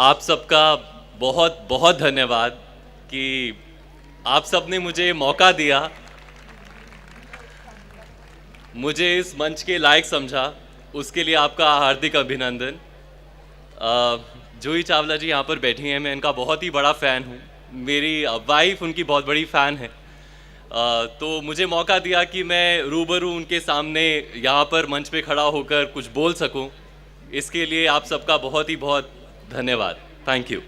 आप सबका बहुत बहुत धन्यवाद कि आप सब ने मुझे मौका दिया, मुझे इस मंच के लायक समझा, उसके लिए आपका हार्दिक अभिनंदन। जूही चावला जी यहाँ पर बैठी हैं, मैं इनका बहुत ही बड़ा फ़ैन हूँ। मेरी वाइफ उनकी बहुत बड़ी फ़ैन है। तो मुझे मौका दिया कि मैं रूबरू उनके सामने यहाँ पर मंच पे खड़ा होकर कुछ बोल सकूँ। इसके लिए आप सबका बहुत ही बहुत धन्यवाद। Thank you.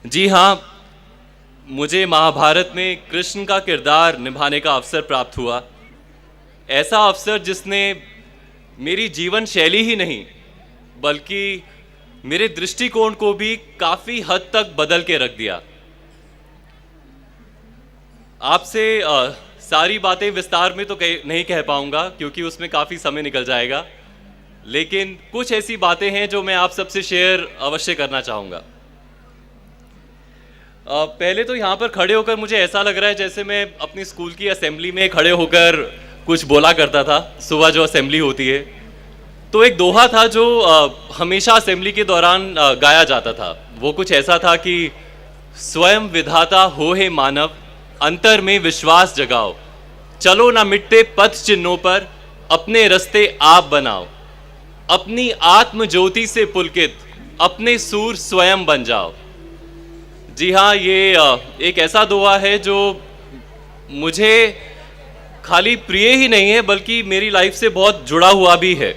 जी हाँ, मुझे महाभारत में कृष्ण का किरदार निभाने का अवसर प्राप्त हुआ। ऐसा अवसर जिसने मेरी जीवन शैली ही नहीं बल्कि मेरे दृष्टिकोण को भी काफ़ी हद तक बदल के रख दिया। आपसे सारी बातें विस्तार में तो नहीं कह पाऊंगा क्योंकि उसमें काफ़ी समय निकल जाएगा, लेकिन कुछ ऐसी बातें हैं जो मैं आप सबसे शेयर अवश्य करना चाहूँगा। पहले तो यहाँ पर खड़े होकर मुझे ऐसा लग रहा है जैसे मैं अपनी स्कूल की असेंबली में खड़े होकर कुछ बोला करता था। सुबह जो असेंबली होती है तो एक दोहा था जो हमेशा असेंबली के दौरान गाया जाता था। वो कुछ ऐसा था कि स्वयं विधाता हो हे मानव, अंतर में विश्वास जगाओ, चलो ना मिटते पथ चिन्हों पर, अपने रास्ते आप बनाओ, अपनी आत्म ज्योति से पुलकित अपने सूर स्वयं बन जाओ। जी हाँ, ये एक ऐसा दोहा है जो मुझे खाली प्रिय ही नहीं है बल्कि मेरी लाइफ से बहुत जुड़ा हुआ भी है।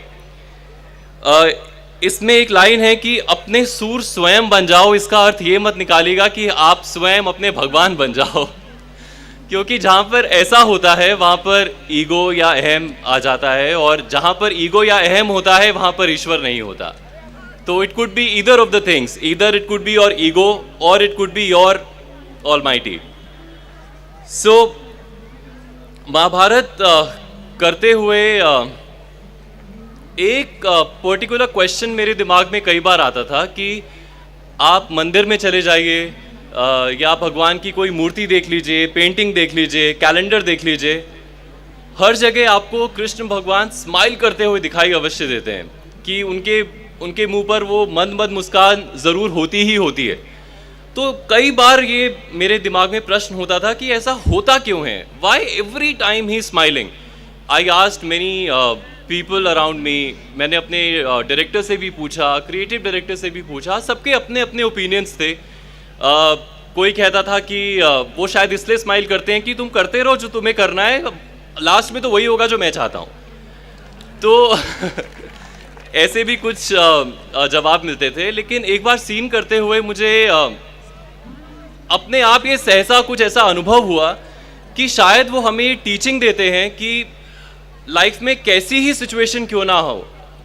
इसमें एक लाइन है कि अपने सूर स्वयं बन जाओ। इसका अर्थ ये मत निकालिएगा कि आप स्वयं अपने भगवान बन जाओ, क्योंकि जहाँ पर ऐसा होता है वहाँ पर ईगो या अहम आ जाता है, और जहाँ पर ईगो या अहम होता है वहाँ पर ईश्वर नहीं होता। तो it could be either of the things, either it could be your ego or it could be your almighty. So Mahabharat करते हुए एक पर्टिकुलर क्वेश्चन मेरे दिमाग में कई बार आता था कि आप मंदिर में चले जाइए या भगवान की कोई मूर्ति देख लीजिए, पेंटिंग देख लीजिए, कैलेंडर देख लीजिए, हर जगह आपको कृष्ण भगवान स्माइल करते हुए दिखाई अवश्य देते हैं कि उनके मुंह पर वो मंद मुस्कान ज़रूर होती ही होती है। तो कई बार ये मेरे दिमाग में प्रश्न होता था कि ऐसा होता क्यों है, वाई एवरी टाइम ही smiling. I asked many people around me. मैंने अपने डायरेक्टर से भी पूछा, क्रिएटिव डायरेक्टर से भी पूछा, सबके अपने अपने ओपिनियंस थे। कोई कहता था कि वो शायद इसलिए स्माइल करते हैं कि तुम करते रहो जो तुम्हें करना है, लास्ट में तो वही होगा जो मैं चाहता हूँ। तो ऐसे भी कुछ जवाब मिलते थे। लेकिन एक बार सीन करते हुए मुझे अपने आप ये सहसा कुछ ऐसा अनुभव हुआ कि शायद वो हमें टीचिंग देते हैं कि लाइफ में कैसी ही सिचुएशन क्यों ना हो,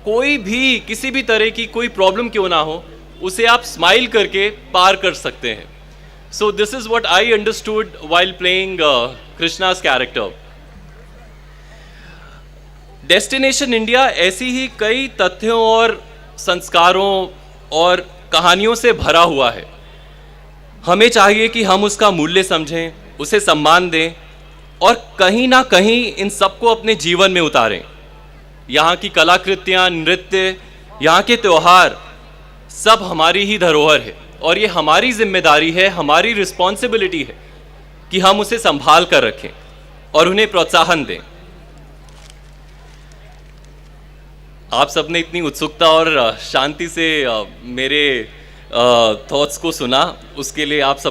कोई भी किसी भी तरह की कोई प्रॉब्लम क्यों ना हो, उसे आप स्माइल करके पार कर सकते हैं। So this is what I understood while playing Krishna's character. Destination India ऐसी ही कई तथ्यों और संस्कारों और कहानियों से भरा हुआ है। हमें चाहिए कि हम उसका मूल्य समझें, उसे सम्मान दें और कहीं ना कहीं इन सबको अपने जीवन में उतारें। यहाँ की कलाकृतियाँ, नृत्य, यहाँ के त्यौहार सब हमारी ही धरोहर है और ये हमारी जिम्मेदारी है, हमारी रिस्पॉन्सिबिलिटी है कि हम उसे संभाल कर रखें और उन्हें प्रोत्साहन दें। आप सबने इतनी उत्सुकता और शांति से मेरे थॉट्स को सुना, उसके लिए आप सब